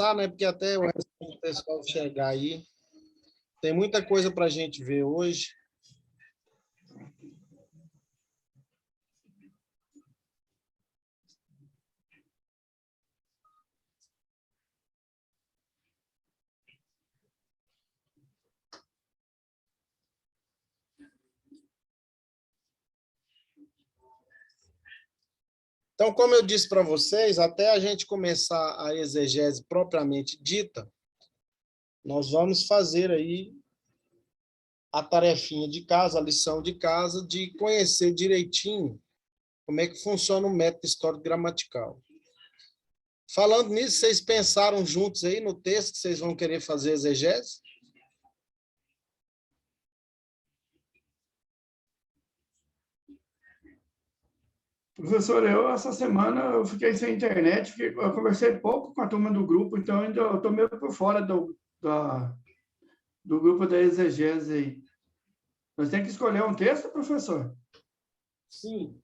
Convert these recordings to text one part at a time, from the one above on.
começar, né? Porque até o resto do pessoal chegar aí. Tem muita coisa para a gente ver hoje. Então, como eu disse para vocês, até a gente começar a exegese propriamente dita, nós vamos fazer aí a tarefinha de casa, a lição de casa, de conhecer direitinho como é que funciona o método histórico gramatical. Falando nisso, vocês pensaram juntos aí no texto que vocês vão querer fazer exegese? Professor, essa semana eu fiquei sem internet, eu conversei pouco com a turma do grupo, então ainda estou meio por fora do grupo da exegese aí. Nós temos que escolher um texto, professor? Sim.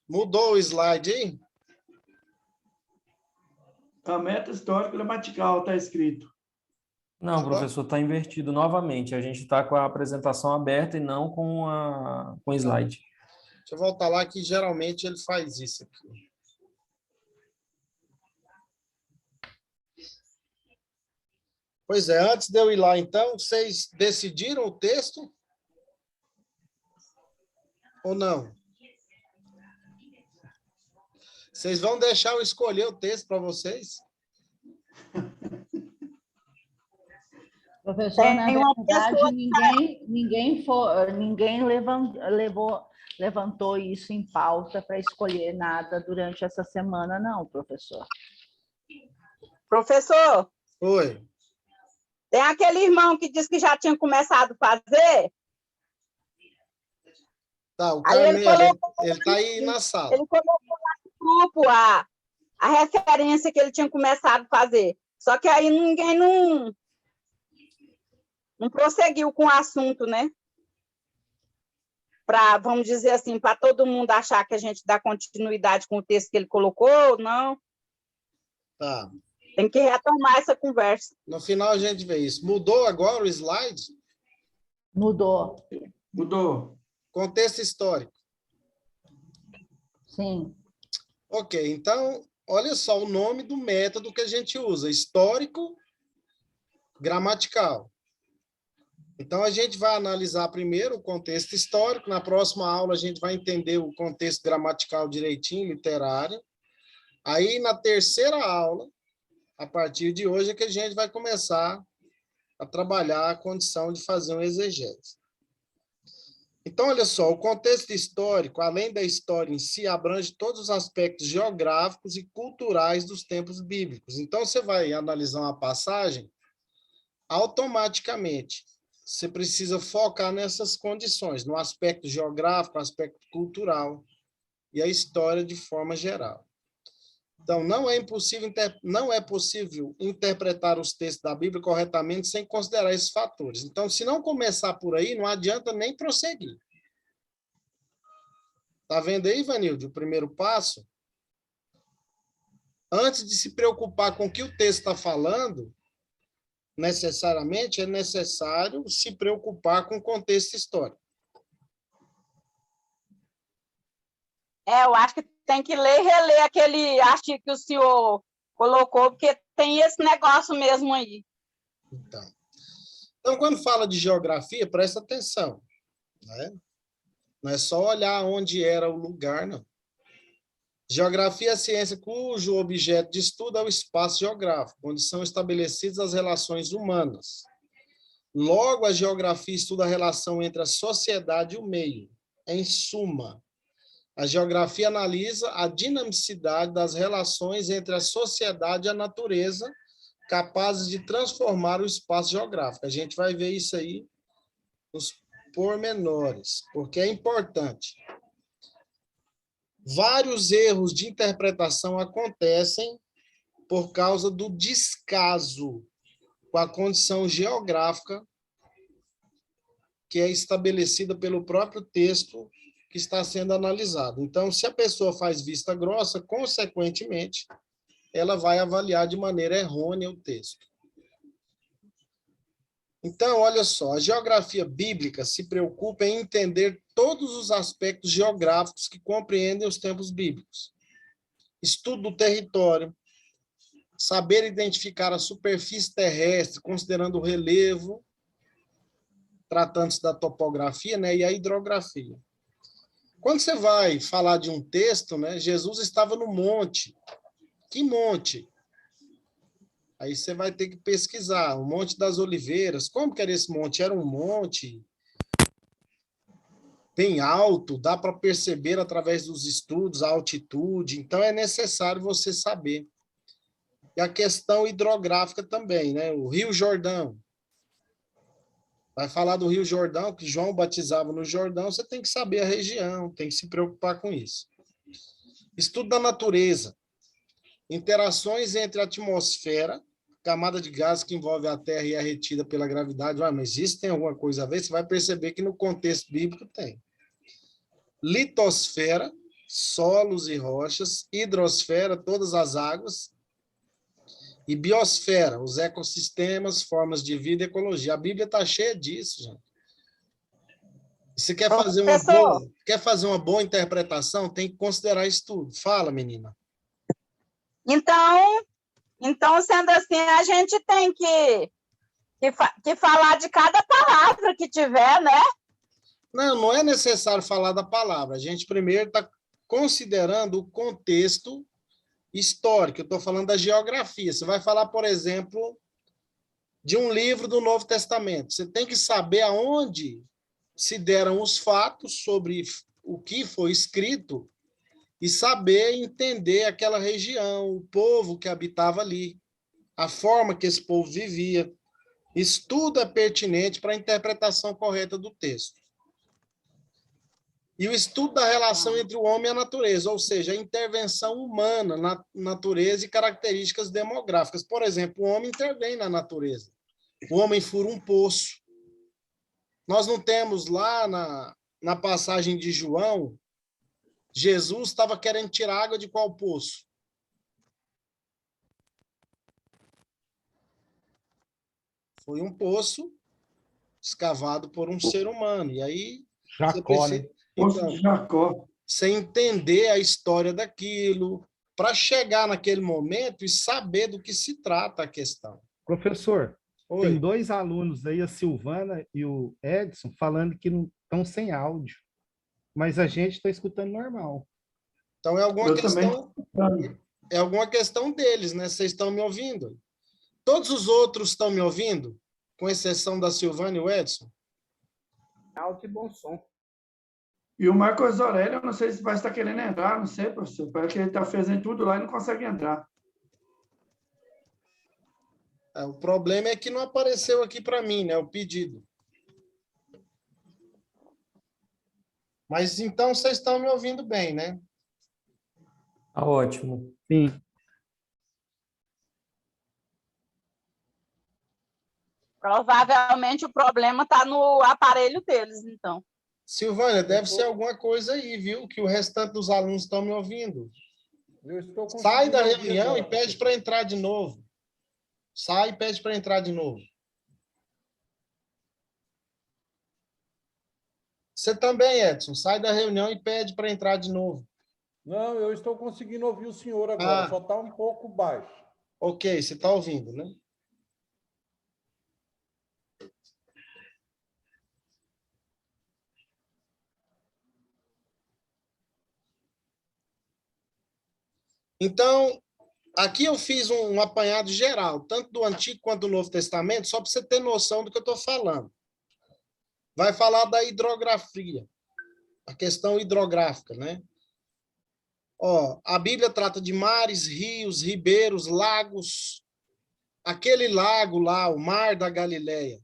Mudou o slide aí? A meta histórico gramatical está escrito. Não, professor, está invertido novamente. A gente está com a apresentação aberta e não com o slide. Deixa eu voltar lá, que geralmente ele faz isso aqui. Pois é, antes de eu ir lá, então, vocês decidiram o texto? Ou não? Vocês vão deixar eu escolher o texto para vocês? Professor, na verdade, ninguém levantou isso em pauta para escolher nada durante essa semana, não, professor. Professor? Oi. Tem aquele irmão que disse que já tinha começado a fazer? Tá, o Carneiro, ele está aí na sala. Ele colocou no grupo a referência que ele tinha começado a fazer. Só que aí ninguém não prosseguiu com o assunto, né? Para, vamos dizer assim, para todo mundo achar que a gente dá continuidade com o texto que ele colocou, não. Tá. Tem que retomar essa conversa. No final a gente vê isso. Mudou agora o slide? Mudou. Mudou. Contexto histórico. Sim. Ok, então, olha só o nome do método que a gente usa, histórico gramatical. Então, a gente vai analisar primeiro o contexto histórico, na próxima aula a gente vai entender o contexto gramatical direitinho, literário. Aí, na terceira aula, a partir de hoje, é que a gente vai começar a trabalhar a condição de fazer um exegese. Então, olha só, o contexto histórico, além da história em si, abrange todos os aspectos geográficos e culturais dos tempos bíblicos. Então, você vai analisar uma passagem, automaticamente, você precisa focar nessas condições, no aspecto geográfico, aspecto cultural e a história de forma geral. Então, não é possível interpretar os textos da Bíblia corretamente sem considerar esses fatores. Então, se não começar por aí, não adianta nem prosseguir. Está vendo aí, Vanilde, o primeiro passo? Antes de se preocupar com o que o texto está falando, necessariamente é necessário se preocupar com o contexto histórico. Eu acho que tem que ler e reler aquele artigo que o senhor colocou, porque tem esse negócio mesmo aí. Então, quando fala de geografia, presta atenção, né? Não é só olhar onde era o lugar, não. Geografia é a ciência cujo objeto de estudo é o espaço geográfico, onde são estabelecidas as relações humanas. Logo, a geografia estuda a relação entre a sociedade e o meio. Em suma, a geografia analisa a dinamicidade das relações entre a sociedade e a natureza, capazes de transformar o espaço geográfico. A gente vai ver isso aí nos pormenores, porque é importante. Vários erros de interpretação acontecem por causa do descaso com a condição geográfica que é estabelecida pelo próprio texto que está sendo analisado. Então, se a pessoa faz vista grossa, consequentemente, ela vai avaliar de maneira errônea o texto. Então, olha só, a geografia bíblica se preocupa em entender todos os aspectos geográficos que compreendem os tempos bíblicos. Estudo do território, saber identificar a superfície terrestre, considerando o relevo, tratando-se da topografia, né, e a hidrografia. Quando você vai falar de um texto, né, Jesus estava no monte. Que monte? Aí você vai ter que pesquisar, o Monte das Oliveiras. Como que era esse monte? Era um monte bem alto, dá para perceber através dos estudos a altitude, então é necessário você saber. E a questão hidrográfica também, né? O Rio Jordão. Vai falar do Rio Jordão, que João batizava no Jordão, você tem que saber a região, tem que se preocupar com isso. Estudo da natureza. Interações entre a atmosfera, camada de gases que envolve a Terra e é retida pela gravidade. Mas isso tem alguma coisa a ver? Você vai perceber que no contexto bíblico tem. Litosfera, solos e rochas. Hidrosfera, todas as águas. E biosfera, os ecossistemas, formas de vida e ecologia. A Bíblia está cheia disso, gente. Se quer fazer uma boa interpretação, tem que considerar isso tudo. Fala, menina. Então, sendo assim, a gente tem que falar de cada palavra que tiver, né? Não é necessário falar da palavra. A gente primeiro está considerando o contexto histórico. Eu estou falando da geografia. Você vai falar, por exemplo, de um livro do Novo Testamento. Você tem que saber aonde se deram os fatos sobre o que foi escrito e saber entender aquela região, o povo que habitava ali, a forma que esse povo vivia. Isso tudo é pertinente para a interpretação correta do texto. E o estudo da relação entre o homem e a natureza, ou seja, a intervenção humana na natureza e características demográficas. Por exemplo, o homem intervém na natureza. O homem fura um poço. Nós não temos lá na passagem de João, Jesus estava querendo tirar água de qual poço? Foi um poço escavado por um ser humano. E aí Jacó, né? Poço de Jacó. Você entender a história daquilo, para chegar naquele momento e saber do que se trata a questão. Professor, Oi. tem 2 alunos aí, a Silvana e o Edson, falando que não estão sem áudio, mas a gente está escutando normal. Então, é Também. alguma questão deles, né? Vocês estão me ouvindo? Todos os outros estão me ouvindo? Com exceção da Silvana e o Edson? Alto e bom som. E o Marcos Aurélio, eu não sei se vai estar querendo entrar, não sei, professor. Parece que ele está fazendo tudo lá e não consegue entrar. O problema é que não apareceu aqui para mim, né? O pedido. Mas então vocês estão me ouvindo bem, né? Tá ótimo. Sim. Provavelmente o problema está no aparelho deles, então. Silvânia, deve ser alguma coisa aí, viu? Que o restante dos alunos estão me ouvindo. Sai da reunião e pede para entrar de novo. Sai e pede para entrar de novo. Você também, Edson. Sai da reunião e pede para entrar de novo. Não, eu estou conseguindo ouvir o senhor agora, só está um pouco baixo. Ok, você está ouvindo, né? Então, aqui eu fiz um apanhado geral, tanto do Antigo quanto do Novo Testamento, só para você ter noção do que eu estou falando. Vai falar da hidrografia, a questão hidrográfica, né? A Bíblia trata de mares, rios, ribeiros, lagos. Aquele lago lá, o Mar da Galileia,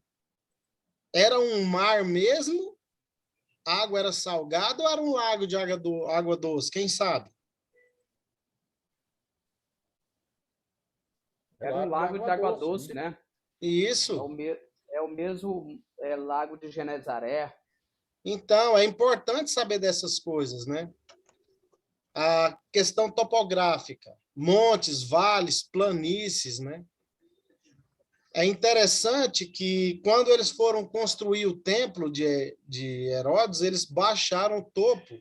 era um mar mesmo? A água era salgada ou era um lago de água doce? Quem sabe? Era um lago de água doce, né? Isso. É o mesmo lago de Genezaré. Então, é importante saber dessas coisas, né? A questão topográfica, montes, vales, planícies, né? É interessante que, quando eles foram construir o templo de Herodes, eles baixaram o topo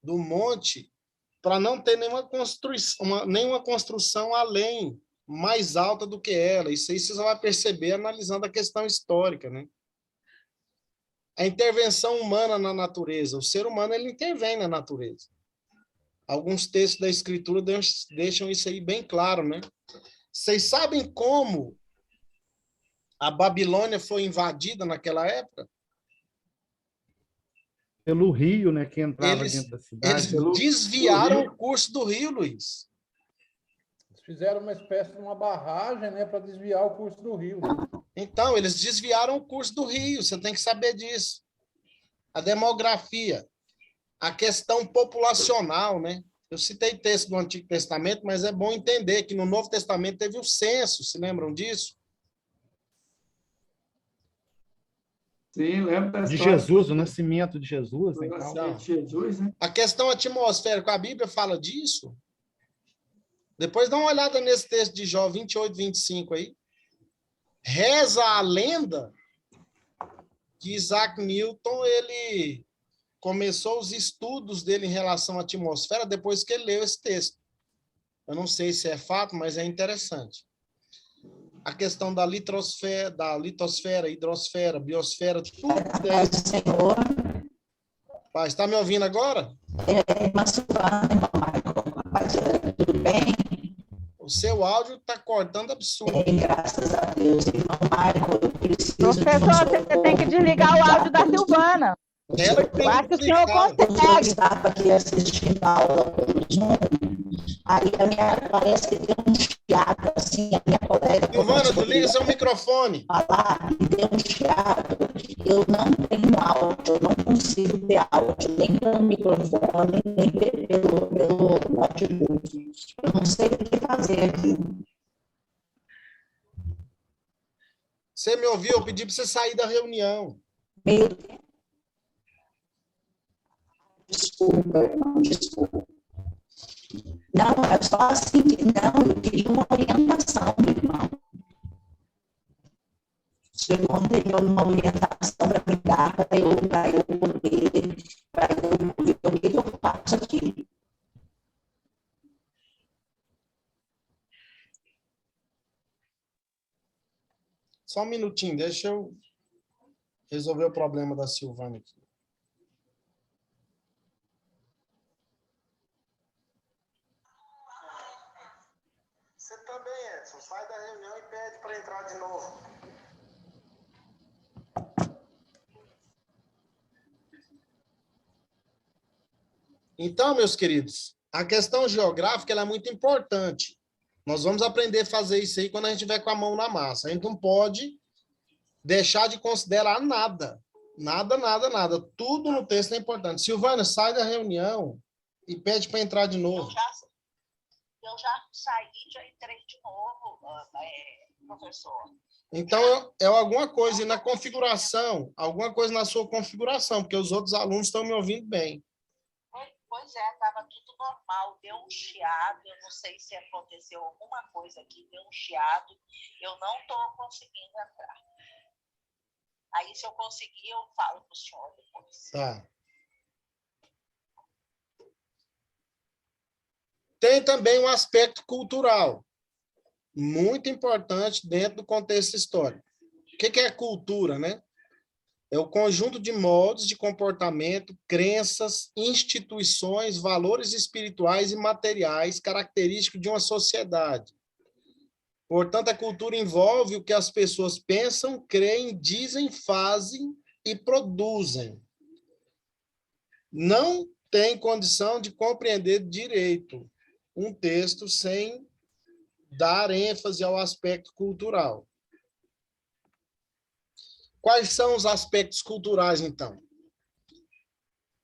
do monte para não ter nenhuma construção além, mais alta do que ela. Isso aí você vai perceber analisando a questão histórica, né? A intervenção humana na natureza. O ser humano, ele intervém na natureza. Alguns textos da Escritura deixam isso aí bem claro, né? Vocês sabem como a Babilônia foi invadida naquela época? Pelo rio, né, que entrava Eles dentro da cidade. desviaram o curso do rio, Luiz. Eles fizeram uma espécie de uma barragem, né, para desviar o curso do rio. Então, eles desviaram o curso do rio, você tem que saber disso. A demografia, a questão populacional, né? Eu citei texto do Antigo Testamento, mas é bom entender que no Novo Testamento teve o censo, se lembram disso? Sim, lembro da De história. Jesus, o nascimento de Jesus. Do Né, e tal. nascimento de Jesus, né? A questão atmosférica, a Bíblia fala disso. Depois dá uma olhada nesse texto de Jó 28, 25 aí. Reza a lenda que Isaac Newton, ele começou os estudos dele em relação à atmosfera depois que ele leu esse texto. Eu não sei se é fato, mas é interessante. A questão da litosfera, hidrosfera, biosfera, tudo tem. Senhor, Pai, está me ouvindo agora? tudo bem? O seu áudio está cortando absurdo. Graças a Deus, irmão Marco, eu preciso Professor, você tem que desligar o áudio da Silvana. Ela que tem Eu acho que o senhor desligar. Eu consegue. estava aqui assistindo a aula pelo Zoom, aí parece que deu um chiado, assim, a minha colega Silvana, começou desliga seu microfone. a falar e deu um chiado. Eu não tenho áudio, eu não consigo ter áudio, nem pelo microfone, nem pelo notebook. Eu não sei o que fazer aqui. Você me ouviu? Eu pedi para você sair da reunião. Meu Deus. Desculpa, irmão, desculpa. Não, é só assim, não, eu queria uma orientação, irmão. O senhor teria uma orientação para me dar, para eu poder, para eu ver o que eu faço aqui. Só um minutinho, deixa eu resolver o problema da Silvana aqui. Você também, Edson. Sai da reunião e pede para entrar de novo. Então, meus queridos, a questão geográfica ela é muito importante. Nós vamos aprender a fazer isso aí quando a gente estiver com a mão na massa. A gente não pode deixar de considerar nada. Nada, nada, nada. Tudo no texto é importante. Silvana, sai da reunião e pede para entrar de novo. Eu já saí, já entrei de novo, professor. Então, é alguma coisa na configuração, alguma coisa na sua configuração, porque os outros alunos estão me ouvindo bem. Pois é, estava tudo normal, deu um chiado, eu não sei se aconteceu alguma coisa aqui, deu um chiado, eu não estou conseguindo entrar. Aí, se eu conseguir, eu falo para o senhor depois. Tá. Tem também um aspecto cultural, muito importante dentro do contexto histórico. O que é cultura, né? É o conjunto de modos de comportamento, crenças, instituições, valores espirituais e materiais característicos de uma sociedade. Portanto, a cultura envolve o que as pessoas pensam, creem, dizem, fazem e produzem. Não tem condição de compreender direito um texto sem dar ênfase ao aspecto cultural. Quais são os aspectos culturais, então?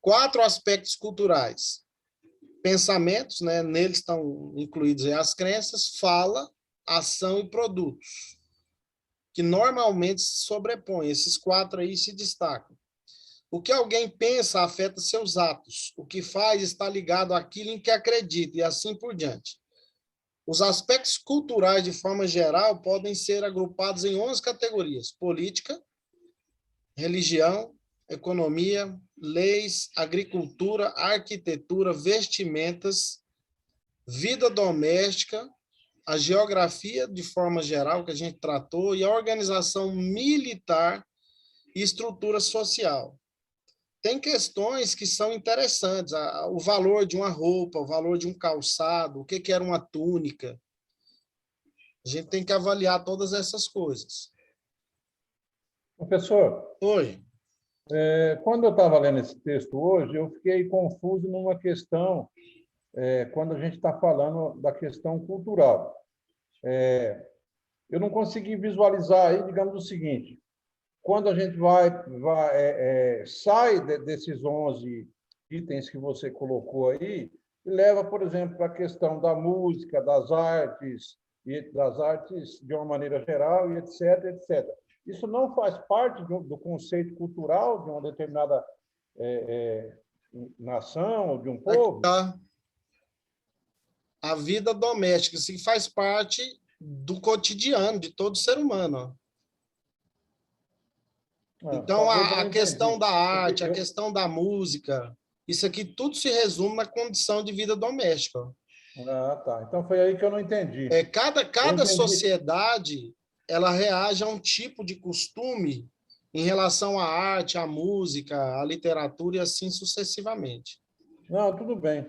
4 aspectos culturais. Pensamentos, né? Neles estão incluídos as crenças, fala, ação e produtos. que normalmente se sobrepõem. Esses 4 aí se destacam. O que alguém pensa afeta seus atos. O que faz está ligado àquilo em que acredita, e assim por diante. Os aspectos culturais, de forma geral, podem ser agrupados em 11 categorias: política, religião, economia, leis, agricultura, arquitetura, vestimentas, vida doméstica, a geografia, de forma geral, que a gente tratou, e a organização militar e estrutura social. Tem questões que são interessantes, o valor de uma roupa, o valor de um calçado, o que era uma túnica. A gente tem que avaliar todas essas coisas. Professor, Oi. quando eu estava lendo esse texto hoje, eu fiquei confuso numa questão, quando a gente está falando da questão cultural. Eu não consegui visualizar aí, digamos o seguinte: quando a gente sai desses 11 itens que você colocou aí, e leva, por exemplo, para a questão da música, das artes de uma maneira geral, e etc., etc. Isso não faz parte do conceito cultural de uma determinada nação ou de um povo? Tá. A vida doméstica, assim, faz parte do cotidiano de todo ser humano. Então, a questão da arte, a questão da música, isso aqui tudo se resume na condição de vida doméstica. Ah, tá. Então foi aí que eu não entendi. Cada sociedade, ela reage a um tipo de costume em relação à arte, à música, à literatura e assim sucessivamente. Não, tudo bem.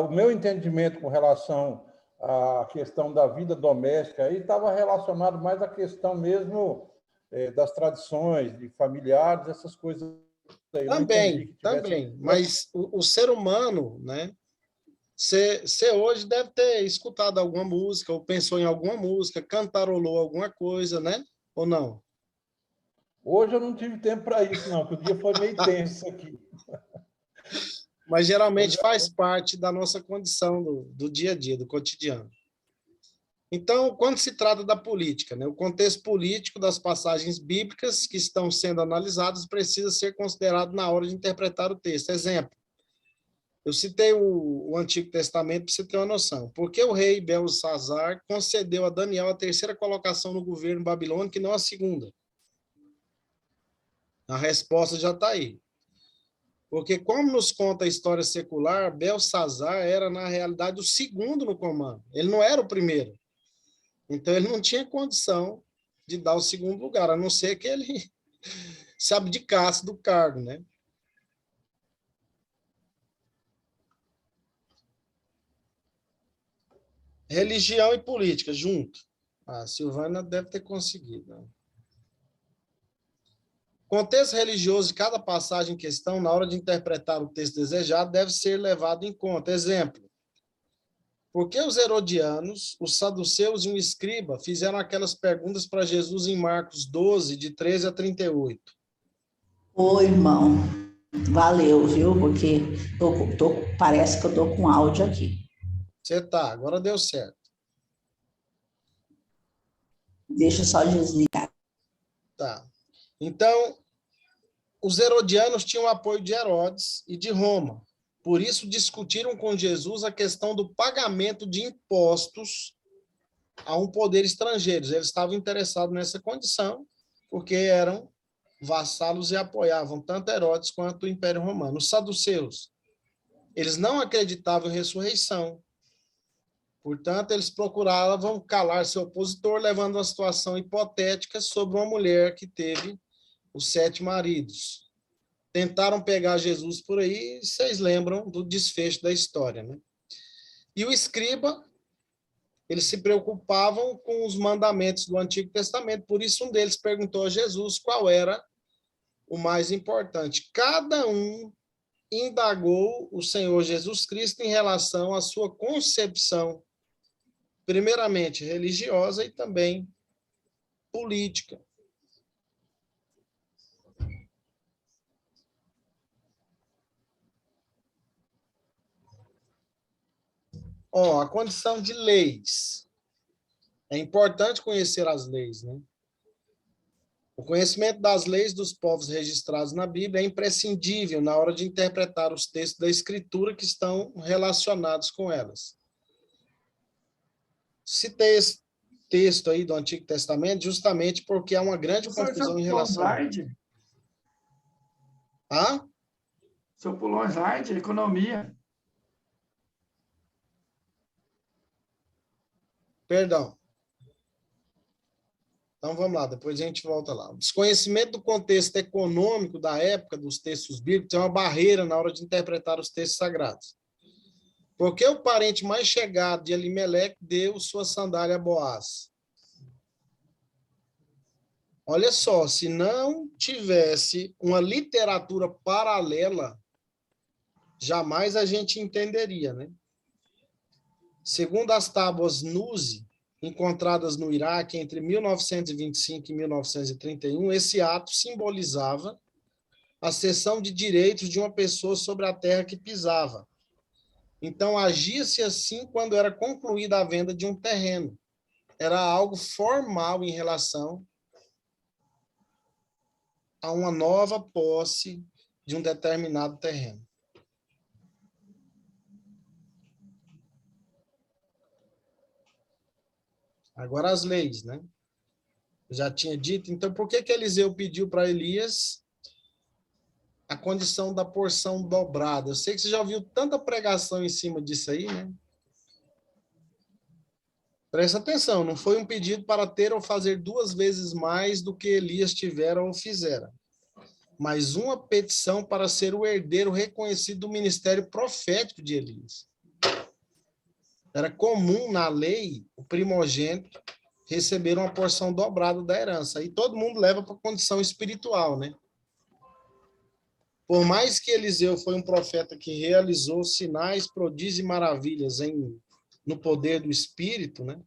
O meu entendimento com relação à questão da vida doméstica aí estava relacionado mais à questão mesmo das tradições, de familiares, essas coisas aí. Também. Mas o ser humano, né? Você hoje deve ter escutado alguma música, ou pensou em alguma música, cantarolou alguma coisa, né? Ou não? Hoje eu não tive tempo para isso, não, porque o dia foi meio tenso aqui. Mas geralmente faz parte da nossa condição do dia a dia, do cotidiano. Então, quando se trata da política, né, o contexto político das passagens bíblicas que estão sendo analisadas precisa ser considerado na hora de interpretar o texto. Exemplo, eu citei o Antigo Testamento para você ter uma noção. Por que o rei Belsazar concedeu a Daniel a 3ª colocação no governo babilônico e não a 2ª? A resposta já está aí. Porque, como nos conta a história secular, Belsazar era, na realidade, o 2º no comando. Ele não era o primeiro. Então, ele não tinha condição de dar o 2º lugar, a não ser que ele se abdicasse do cargo, né? Religião e política, junto. A Silvana deve ter conseguido. Né? Contexto religioso de cada passagem em questão, na hora de interpretar o texto desejado, deve ser levado em conta. Exemplo, por que os herodianos, os saduceus e um escriba fizeram aquelas perguntas para Jesus em Marcos 12, de 13 a 38? Oi, irmão. Valeu, viu? Porque parece que eu estou com áudio aqui. Você tá, agora deu certo. Deixa eu só desligar. Tá. Então, os herodianos tinham o apoio de Herodes e de Roma. Por isso, discutiram com Jesus a questão do pagamento de impostos a um poder estrangeiro. Eles estavam interessados nessa condição, porque eram vassalos e apoiavam tanto Herodes quanto o Império Romano. Os saduceus, eles não acreditavam em ressurreição. Portanto, eles procuravam calar seu opositor, levando uma situação hipotética sobre uma mulher que teve os 7 maridos. Tentaram pegar Jesus por aí, vocês lembram do desfecho da história, né? E o escriba, eles se preocupavam com os mandamentos do Antigo Testamento, por isso um deles perguntou a Jesus qual era o mais importante. Cada um indagou o Senhor Jesus Cristo em relação à sua concepção, primeiramente religiosa e também política. A condição de leis. É importante conhecer as leis, né? O conhecimento das leis dos povos registrados na Bíblia é imprescindível na hora de interpretar os textos da Escritura que estão relacionados com elas. Citei esse texto aí do Antigo Testamento justamente porque há uma grande confusão em relação a ele. Hã? Seu pulou um slide, economia. Perdão. Então, vamos lá, depois a gente volta lá. O desconhecimento do contexto econômico da época dos textos bíblicos é uma barreira na hora de interpretar os textos sagrados. Porque o parente mais chegado de Elimeleque deu sua sandália a Boaz. Olha só, se não tivesse uma literatura paralela, jamais a gente entenderia, né? Segundo as tábuas Nuzi, encontradas no Iraque entre 1925 e 1931, esse ato simbolizava a cessão de direitos de uma pessoa sobre a terra que pisava. Então, agia-se assim quando era concluída a venda de um terreno. Era algo formal em relação a uma nova posse de um determinado terreno. Agora as leis, né? Eu já tinha dito. Então, por que Eliseu pediu para Elias a condição da porção dobrada? Eu sei que você já ouviu tanta pregação em cima disso aí, né? Presta atenção, não foi um pedido para ter ou fazer 2 vezes mais do que Elias tivera ou fizera, mas uma petição para ser o herdeiro reconhecido do ministério profético de Elias. Era comum na lei o primogênito receber uma porção dobrada da herança. Aí todo mundo leva para a condição espiritual, né? Por mais que Eliseu foi um profeta que realizou sinais, prodígios e maravilhas no poder do Espírito, né?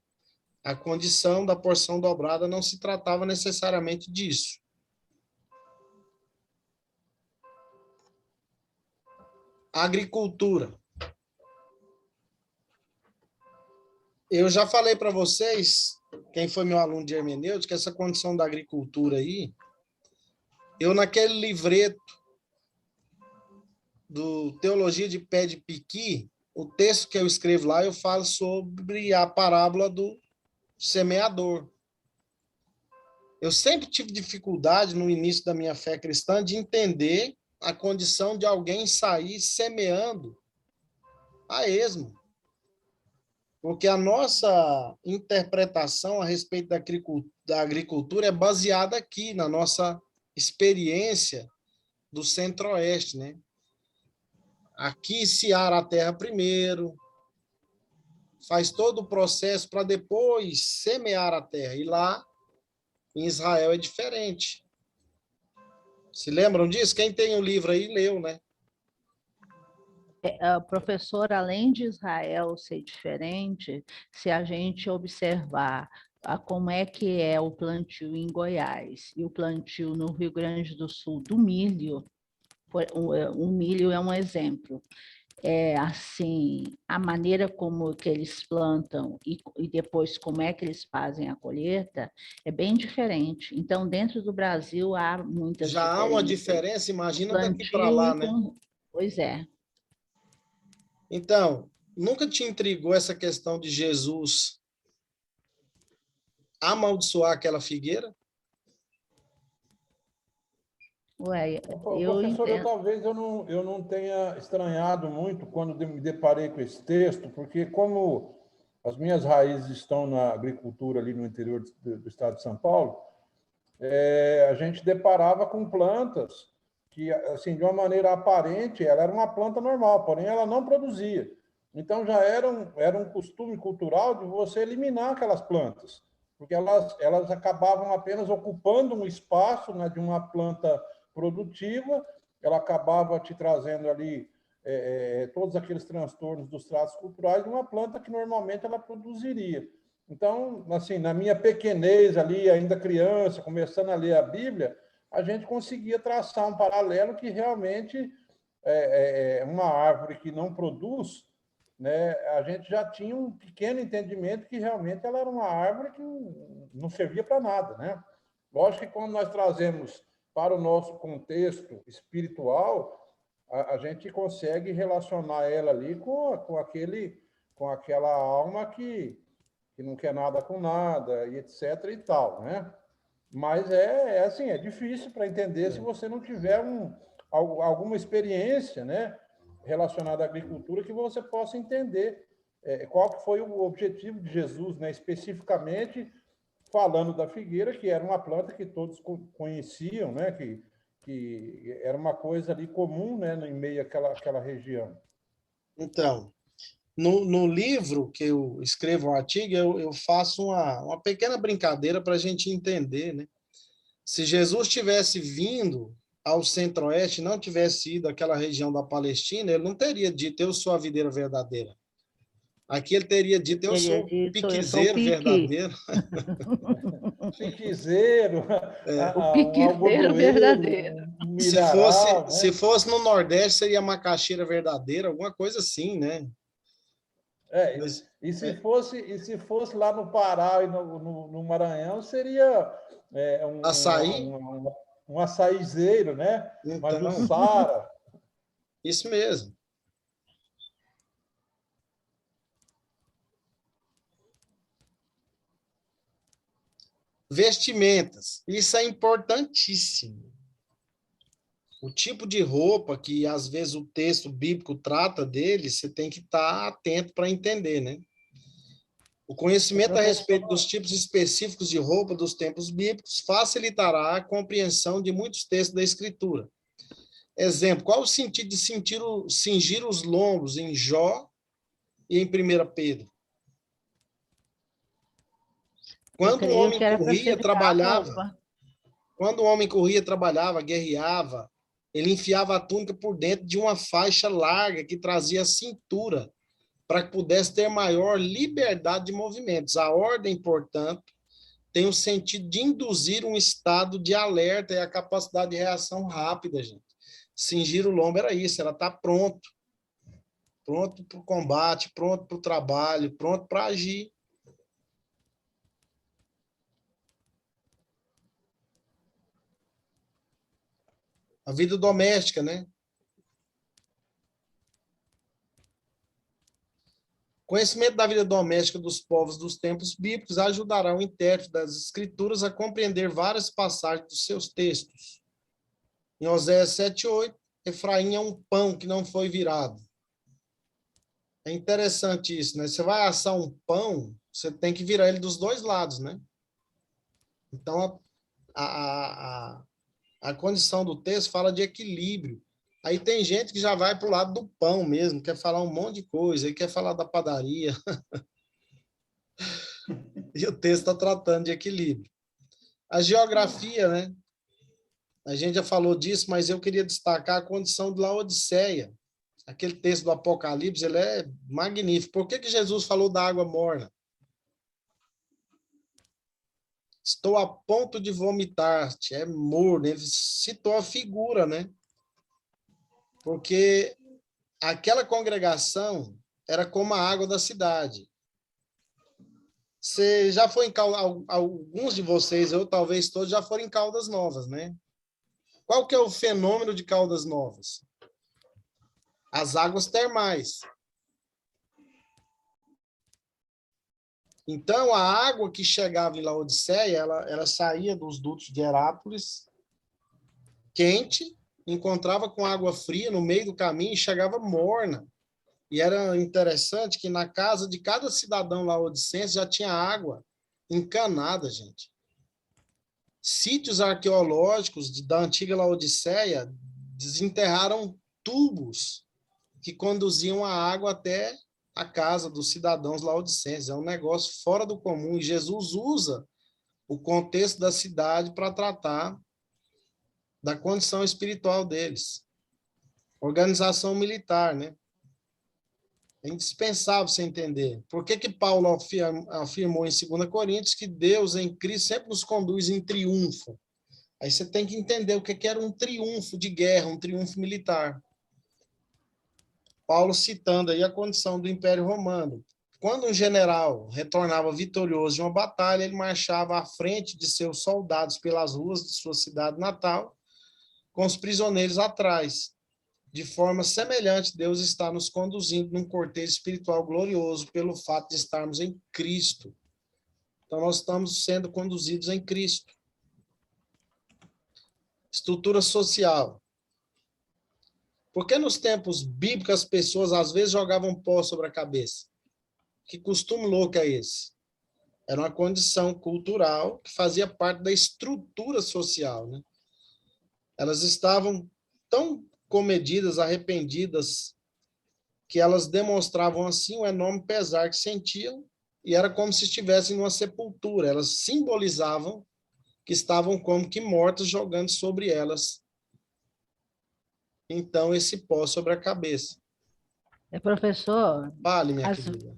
A condição da porção dobrada não se tratava necessariamente disso. Agricultura. Eu já falei para vocês, quem foi meu aluno de hermenêutica, essa condição da agricultura aí, eu naquele livreto do Teologia de Pé de Piqui, o texto que eu escrevo lá, eu falo sobre a parábola do semeador. Eu sempre tive dificuldade no início da minha fé cristã de entender a condição de alguém sair semeando a esmo. Porque a nossa interpretação a respeito da agricultura é baseada aqui, na nossa experiência do Centro-Oeste, né? Aqui se ara a terra primeiro, faz todo o processo para depois semear a terra. E lá, em Israel, é diferente. Se lembram disso? Quem tem o livro aí, leu, né? Professor, além de Israel ser diferente, se a gente observar como é que é o plantio em Goiás e o plantio no Rio Grande do Sul do milho, o milho é um exemplo. Assim, a maneira como que eles plantam e depois como é que eles fazem a colheita é bem diferente. Então, dentro do Brasil há muitas Já há uma diferença, imagina daqui para lá, né? Pois é. Então, nunca te intrigou essa questão de Jesus amaldiçoar aquela figueira? Ué, professor, talvez eu não tenha estranhado muito quando me deparei com esse texto, porque como as minhas raízes estão na agricultura ali no interior do estado de São Paulo, a gente deparava com plantas que, assim, de uma maneira aparente, ela era uma planta normal, porém ela não produzia. Então já era um costume cultural de você eliminar aquelas plantas, porque elas acabavam apenas ocupando um espaço, né, de uma planta produtiva, ela acabava te trazendo ali todos aqueles transtornos dos tratos culturais de uma planta que normalmente ela produziria. Então, assim, na minha pequenez ali, ainda criança, começando a ler a Bíblia, a gente conseguia traçar um paralelo que realmente uma árvore que não produz, né, a gente já tinha um pequeno entendimento que realmente ela era uma árvore que não servia para nada, né? Lógico que quando nós trazemos para o nosso contexto espiritual, a gente consegue relacionar ela ali com aquela alma que não quer nada com nada, e etc. e tal, né? Mas assim, é difícil para entender se você não tiver alguma experiência, né, relacionada à agricultura que você possa entender qual que foi o objetivo de Jesus, né, especificamente falando da figueira, que era uma planta que todos conheciam, né, que era uma coisa ali comum, né, em meio àquela região. Então, no livro que eu escrevo um artigo, eu faço uma pequena brincadeira para a gente entender, né? Se Jesus tivesse vindo ao centro-oeste, não tivesse ido àquela região da Palestina, ele não teria dito, eu sou a videira verdadeira. Aqui ele teria dito, eu sou o piquezeiro verdadeiro. Piquezeiro, o piquezeiro verdadeiro. Se fosse no Nordeste, seria macaxeira verdadeira, alguma coisa assim, né? E se fosse lá no Pará e no Maranhão, seria açaí? Um açaizeiro, né? Então, Majussara. Isso mesmo. Vestimentas, isso é importantíssimo. O tipo de roupa que, às vezes, o texto bíblico trata dele, você tem que estar atento para entender, né? O conhecimento a respeito dos tipos específicos de roupa dos tempos bíblicos facilitará a compreensão de muitos textos da Escritura. Exemplo, qual o sentido de cingir os lombos em Jó e em 1 Pedro? Quando o homem corria, trabalhava, guerreava, ele enfiava a túnica por dentro de uma faixa larga que trazia a cintura, para que pudesse ter maior liberdade de movimentos. A ordem, portanto, tem o sentido de induzir um estado de alerta e a capacidade de reação rápida, gente. Cingir o lombo era isso, era estar pronto. Pronto para o combate, pronto para o trabalho, pronto para agir. A vida doméstica, né? Conhecimento da vida doméstica dos povos dos tempos bíblicos ajudará o intérprete das Escrituras a compreender várias passagens dos seus textos. Em Oséias 7:8, Efraim é um pão que não foi virado. É interessante isso, né? Você vai assar um pão, você tem que virar ele dos dois lados, né? Então, a condição do texto fala de equilíbrio. Aí tem gente que já vai para o lado do pão mesmo, quer falar um monte de coisa, aí quer falar da padaria. E o texto está tratando de equilíbrio. A geografia, né? A gente já falou disso, mas eu queria destacar a condição de Laodiceia. Aquele texto do Apocalipse, ele é magnífico. Por que Jesus falou da água morna? Estou a ponto de vomitar-te, é morno. Ele citou a figura, né? Porque aquela congregação era como a água da cidade. Você já foi em alguns de vocês, eu talvez todos, já foram em Caldas Novas, né? Qual que é o fenômeno de Caldas Novas? As águas termais. Então, a água que chegava em Laodiceia, ela saía dos dutos de Herápolis, quente, encontrava com água fria no meio do caminho e chegava morna. E era interessante que na casa de cada cidadão laodicense já tinha água encanada, gente. Sítios arqueológicos da antiga Laodiceia desenterraram tubos que conduziam a água até a casa dos cidadãos laodicenses. É um negócio fora do comum. E Jesus usa o contexto da cidade para tratar da condição espiritual deles. Organização militar, né? É indispensável você entender. Por que Paulo afirmou em 2 Coríntios que Deus em Cristo sempre nos conduz em triunfo? Aí você tem que entender o que era um triunfo de guerra, um triunfo militar. Paulo citando aí a condição do Império Romano. quando um general retornava vitorioso de uma batalha, ele marchava à frente de seus soldados pelas ruas de sua cidade natal, com os prisioneiros atrás. De forma semelhante, Deus está nos conduzindo num cortejo espiritual glorioso pelo fato de estarmos em Cristo. Então, nós estamos sendo conduzidos em Cristo. Estrutura social. Por que nos tempos bíblicos as pessoas às vezes jogavam pó sobre a cabeça? Que costume louco é esse? Era uma condição cultural que fazia parte da estrutura social, né? Elas estavam tão comedidas, arrependidas, que elas demonstravam assim o enorme pesar que sentiam, e era como se estivessem numa sepultura. Elas simbolizavam que estavam como que mortas, jogando sobre elas, então, esse pó sobre a cabeça. Professor, Fale, minha querida.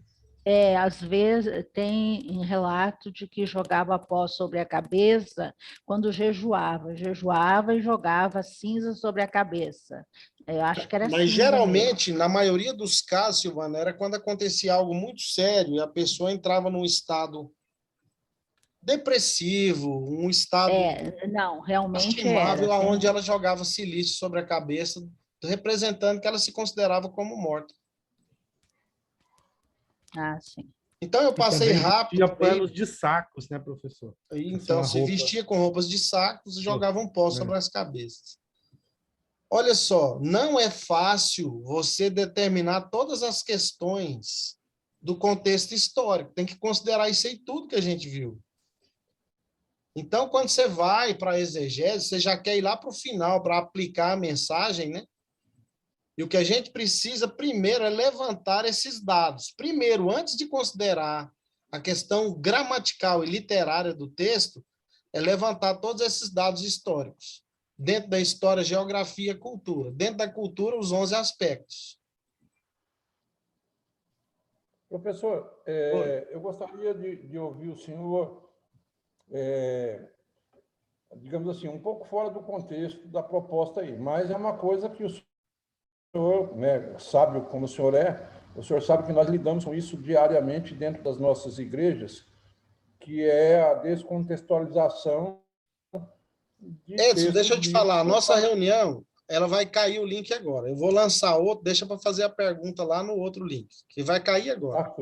às vezes tem relato de que jogava pó sobre a cabeça quando jejuava e jogava cinza sobre a cabeça. Eu acho que era Mas cinza geralmente, mesmo. na maioria dos casos, Silvana, era quando acontecia algo muito sério e a pessoa entrava num estado depressivo, um estado Não, realmente lastimável, era. onde ela jogava silício sobre a cabeça, representando que ela se considerava como morta. Ah, sim. Então, eu E passei também rápido. vestia panos de sacos, né, professor? Então, se vestia com roupas de sacos e jogavam pó sobre as cabeças. Olha só, não é fácil você determinar todas as questões do contexto histórico. Tem que considerar isso aí tudo que a gente viu. Então, quando você vai para a exegese, você já quer ir lá para o final para aplicar a mensagem, né? E o que a gente precisa primeiro é levantar esses dados. Primeiro, antes de considerar a questão gramatical e literária do texto, é levantar todos esses dados históricos. Dentro da história, geografia, cultura. Dentro da cultura, os 11 aspectos. Professor, eu gostaria de ouvir o senhor, digamos assim, um pouco fora do contexto da proposta aí, mas é uma coisa que o senhor, né, sábio como o senhor sabe que nós lidamos com isso diariamente dentro das nossas igrejas, que é a descontextualização de Edson, deixa eu te falar, a nossa reunião reunião, ela vai cair o link agora. Eu vou lançar outro, deixa para fazer a pergunta lá no outro link, que vai cair agora.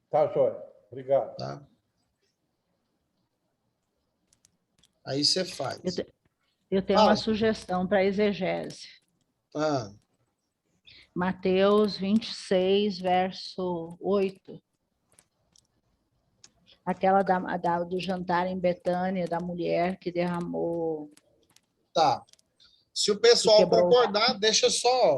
Tá, Jóia. Obrigado. Tá? Aí você faz. Eu tenho uma sugestão para a exegese. Mateus 26, verso 8. Aquela do jantar em Betânia, da mulher que derramou... Tá. Se o pessoal concordar, deixa só